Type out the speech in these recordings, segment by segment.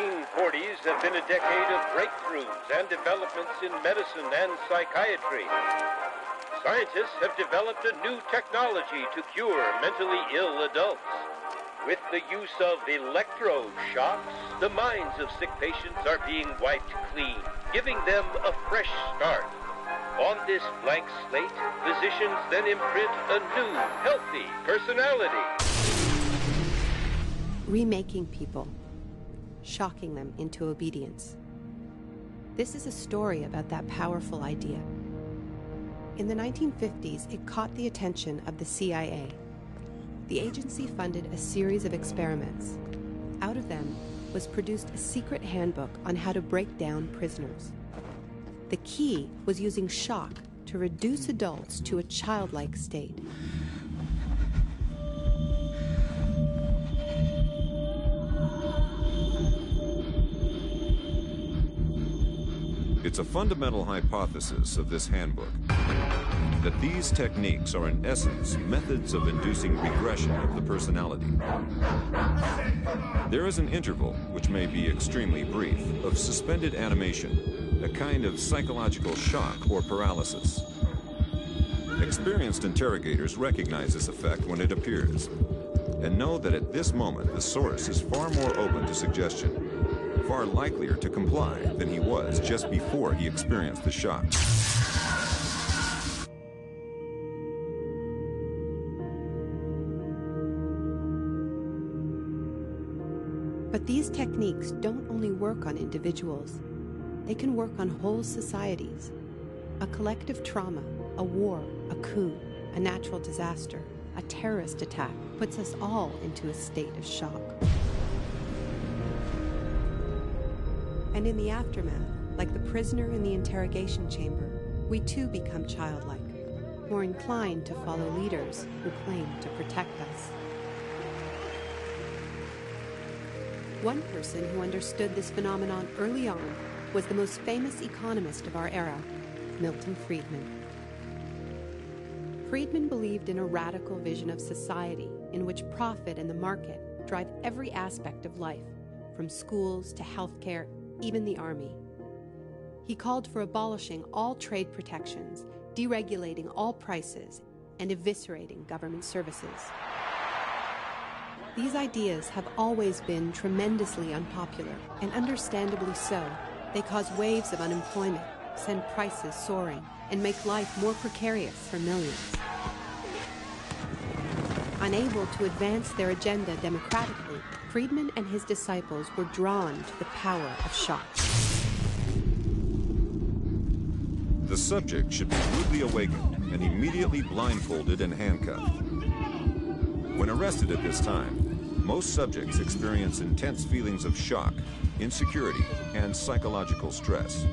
1940s have been a decade of breakthroughs and developments in medicine and psychiatry. Scientists have developed a new technology to cure mentally ill adults. With the use of electroshocks, the minds of sick patients are being wiped clean, giving them a fresh start. On this blank slate, physicians then imprint a new, healthy personality. Remaking people, shocking them into obedience. This is a story about that powerful idea. In the 1950s, it caught the attention of the CIA. The agency funded a series of experiments. Out of them was produced a secret handbook on how to break down prisoners. The key was using shock to reduce adults to a childlike state. It's a fundamental hypothesis of this handbook that these techniques are in essence methods of inducing regression of the personality. There is an interval, which may be extremely brief, of suspended animation, a kind of psychological shock or paralysis. Experienced interrogators recognize this effect when it appears, and know that at this moment the source is far more open to suggestion, far likelier to comply than he was just before he experienced the shock. But these techniques don't only work on individuals. They can work on whole societies. A collective trauma, a war, a coup, a natural disaster, a terrorist attack puts us all into a state of shock. And in the aftermath, like the prisoner in the interrogation chamber, we too become childlike, more inclined to follow leaders who claim to protect us. One person who understood this phenomenon early on was the most famous economist of our era, Milton Friedman. Friedman believed in a radical vision of society in which profit and the market drive every aspect of life, from schools to healthcare, even the army. He called for abolishing all trade protections, deregulating all prices, and eviscerating government services. These ideas have always been tremendously unpopular, and understandably so. They cause waves of unemployment, send prices soaring, and make life more precarious for millions. Unable to advance their agenda democratically, Friedman and his disciples were drawn to the power of shock. The subject should be rudely awakened and immediately blindfolded and handcuffed. When arrested at this time, most subjects experience intense feelings of shock, insecurity, and psychological stress.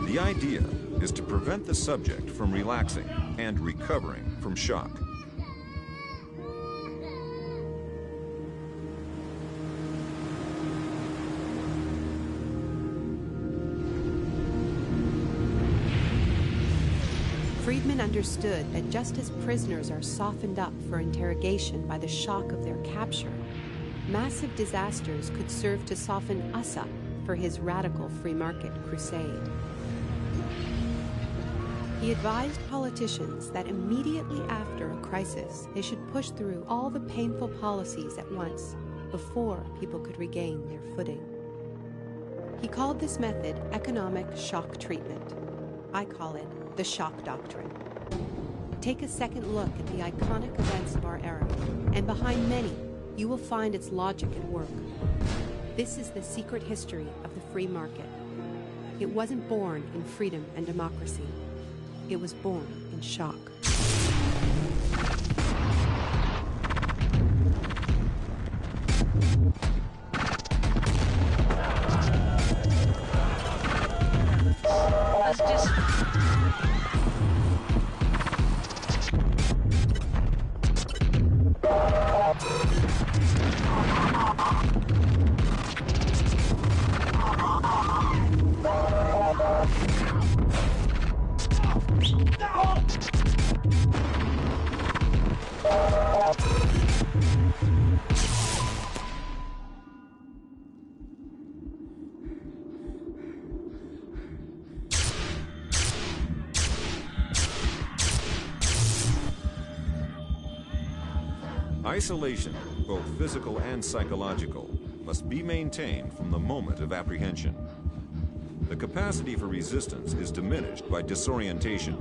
The idea is to prevent the subject from relaxing and recovering from shock. Friedman understood that just as prisoners are softened up for interrogation by the shock of their capture, massive disasters could serve to soften us up for his radical free market crusade. He advised politicians that immediately after a crisis, they should push through all the painful policies at once before people could regain their footing. He called this method economic shock treatment. I call it the Shock Doctrine. Take a second look at the iconic events of our era, and behind many, you will find its logic at work. This is the secret history of the free market. It wasn't born in freedom and democracy. It was born in shock. Let's just... Isolation, both physical and psychological, must be maintained from the moment of apprehension. The capacity for resistance is diminished by disorientation.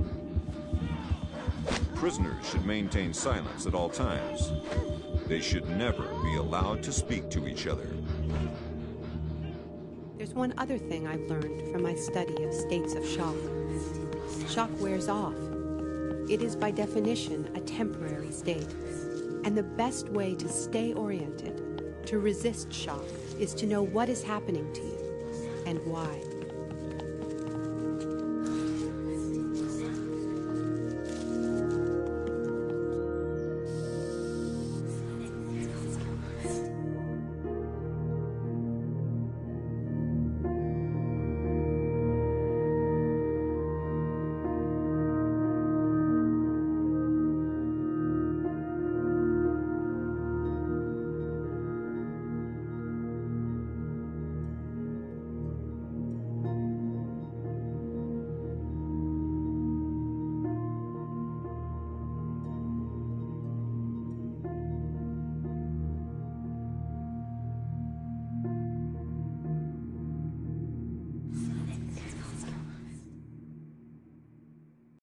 Prisoners should maintain silence at all times. They should never be allowed to speak to each other. There's one other thing I've learned from my study of states of shock. Shock wears off. It is by definition a temporary state. And the best way to stay oriented, to resist shock, is to know what is happening to you and why.